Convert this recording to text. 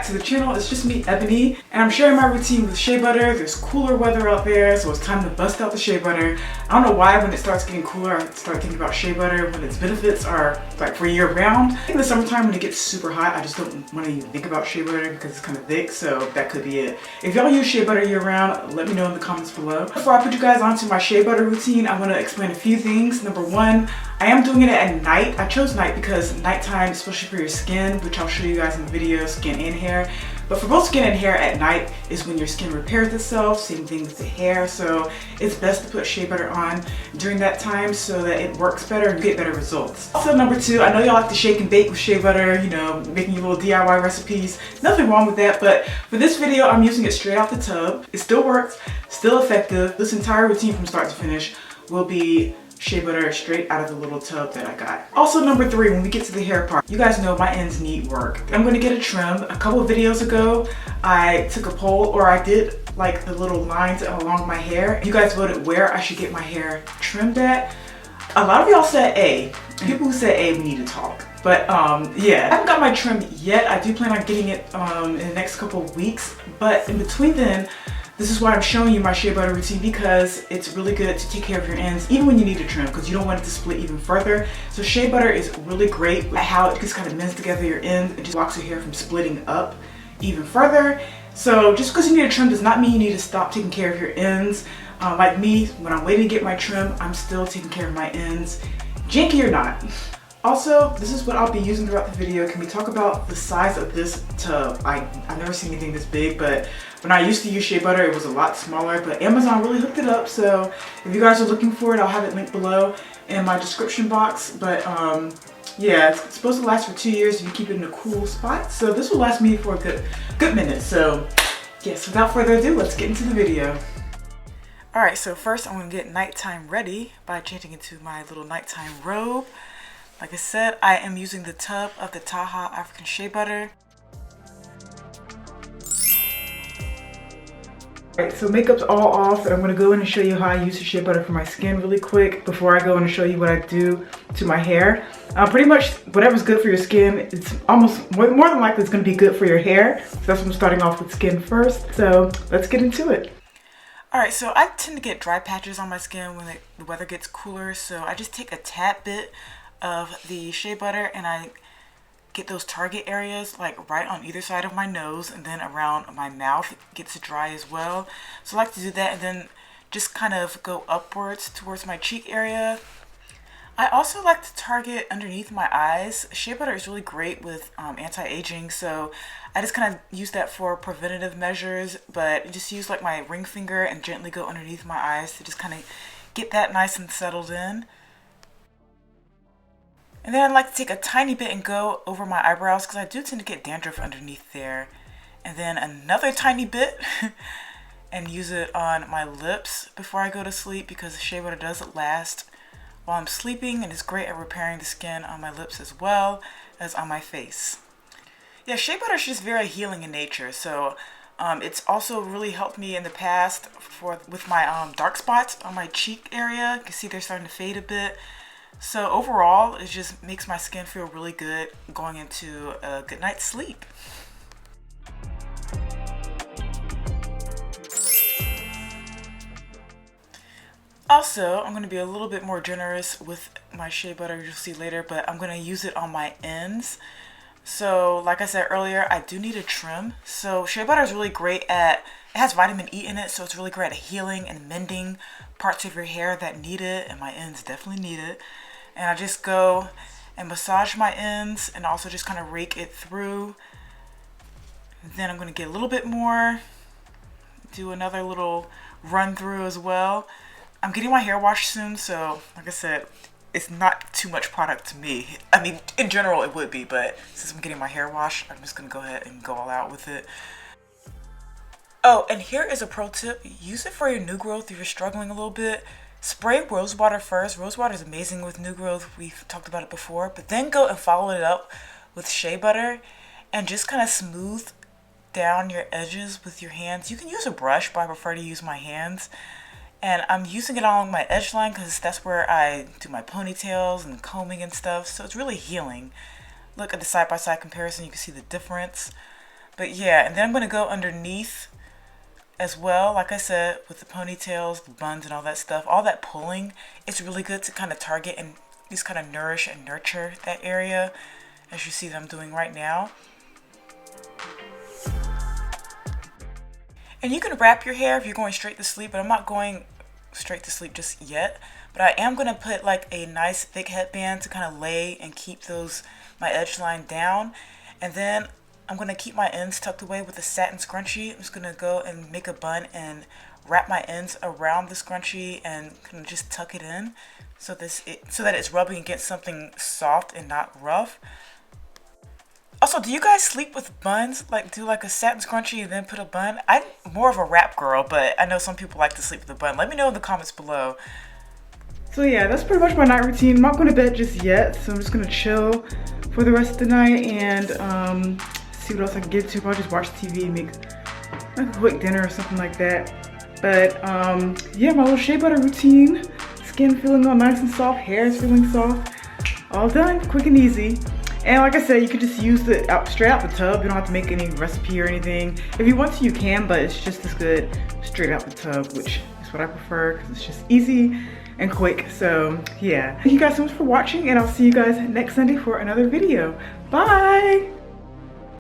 back to the channel. It's just me, Ebony, and I'm sharing my routine with shea butter. There's cooler weather out there, so it's time to bust out the shea butter. I don't know why when it starts getting cooler, I start thinking about shea butter when its benefits are like for year round. In the summertime when it gets super hot, I just don't want to even think about shea butter because it's kind of thick, so that could be it. If y'all use shea butter year round, let me know in the comments below. Before I put you guys onto my shea butter routine, I want to explain a few things. Number one, I am doing it at night. I chose night because nighttime, especially for your skin, which I'll show you guys in the video, skin and hair. But for both skin and hair, at night is when your skin repairs itself, same thing with the hair. So it's best to put shea butter on during that time so that it works better and get better results. Also, number two, I know y'all like to shake and bake with shea butter, you know, making your little DIY recipes. Nothing wrong with that, but for this video, I'm using it straight out the tub. It still works, still effective. This entire routine from start to finish will be shea butter straight out of the little tub that I got. Also, number three, when we get to the hair part, you guys know my ends need work. I'm gonna get a trim. A couple of videos ago, I took a poll, or I did like the little lines along my hair. You guys voted where I should get my hair trimmed at. A lot of y'all said A. People who said A, we need to talk. But yeah, I haven't got my trim yet. I do plan on getting it in the next couple of weeks. But in between then, this is why I'm showing you my shea butter routine, because it's really good to take care of your ends even when you need a trim, because you don't want it to split even further. So shea butter is really great at how it just kind of mends together your ends. It just blocks your hair from splitting up even further. So just because you need a trim does not mean you need to stop taking care of your ends. Like me, when I'm waiting to get my trim, I'm still taking care of my ends, janky or not. Also, this is what I'll be using throughout the video. Can we talk about the size of this tub? I've never seen anything this big, but when I used to use shea butter, it was a lot smaller, but Amazon really hooked it up. So if you guys are looking for it, I'll have it linked below in my description box. But yeah, it's supposed to last for 2 years if you keep it in a cool spot. So this will last me for a good minute. So yes, without further ado, let's get into the video. All right, so first I'm gonna get nighttime ready by changing into my little nighttime robe. Like I said, I am using the tub of the Taha African Shea Butter. Alright, so makeup's all off, and I'm going to go in and show you how I use the shea butter for my skin really quick before I go in and show you what I do to my hair. Pretty much whatever's good for your skin, it's almost more than likely it's going to be good for your hair. So that's why I'm starting off with skin first. So let's get into it. Alright, so I tend to get dry patches on my skin when the weather gets cooler, so I just take a tad bit of the shea butter and I get those target areas like right on either side of my nose, and then around my mouth it gets dry as well. So I like to do that and then just kind of go upwards towards my cheek area. I also like to target underneath my eyes. Shea butter is really great with anti-aging, so I just kind of use that for preventative measures, but just use like my ring finger and gently go underneath my eyes to just kind of get that nice and settled in. And then I'd like to take a tiny bit and go over my eyebrows because I do tend to get dandruff underneath there. And then another tiny bit and use it on my lips before I go to sleep, because shea butter does last while I'm sleeping and it's great at repairing the skin on my lips as well as on my face. Yeah, shea butter is just very healing in nature, so it's also really helped me in the past with my dark spots on my cheek area. You can see they're starting to fade a bit. So overall, it just makes my skin feel really good going into a good night's sleep. Also, I'm going to be a little bit more generous with my shea butter, you'll see later, but I'm going to use it on my ends. So like I said earlier, I do need a trim. So shea butter is really great it has vitamin E in it, so it's really great at healing and mending parts of your hair that need it, and my ends definitely need it. And I just go and massage my ends and also just kind of rake it through. And then I'm going to get a little bit more, do another little run through as well. I'm getting my hair washed soon, so like I said, it's not too much product to me. I mean, in general it would be, but since I'm getting my hair washed, I'm just going to go ahead and go all out with it. Oh, and here is a pro tip. Use it for your new growth if you're struggling a little bit. Spray rose water first. Rose water is amazing with new growth. We've talked about it before. But then go and follow it up with shea butter and just kind of smooth down your edges with your hands. You can use a brush, but I prefer to use my hands. And I'm using it along my edge line because that's where I do my ponytails and combing and stuff. So it's really healing. Look at the side-by-side comparison. You can see the difference. But yeah, and then I'm going to go underneath as well, like I said, with the ponytails, the buns, and all that stuff. All that pulling, it's really good to kind of target and just kind of nourish and nurture that area, as you see that I'm doing right now. And you can wrap your hair if you're going straight to sleep, but I'm not going straight to sleep just yet. But I am going to put like a nice thick headband to kind of lay and keep my edge line down. And then I'm going to keep my ends tucked away with a satin scrunchie. I'm just going to go and make a bun and wrap my ends around the scrunchie and kind of just tuck it in so that it's rubbing against something soft and not rough. Also, do you guys sleep with buns? Like, do like a satin scrunchie and then put a bun? I'm more of a wrap girl, but I know some people like to sleep with a bun. Let me know in the comments below. So yeah, that's pretty much my night routine. I'm not going to bed just yet, so I'm just going to chill for the rest of the night and see what else I can get to. Probably just watch TV, make like a quick dinner or something like that. But yeah, my little shea butter routine. Skin feeling all nice and soft, hair is feeling soft. All done, quick and easy. And like I said, you could just use it straight out the tub. You don't have to make any recipe or anything. If you want to, you can, but it's just as good straight out the tub, which is what I prefer because it's just easy and quick. So yeah, thank you guys so much for watching, and I'll see you guys next Sunday for another video. Bye.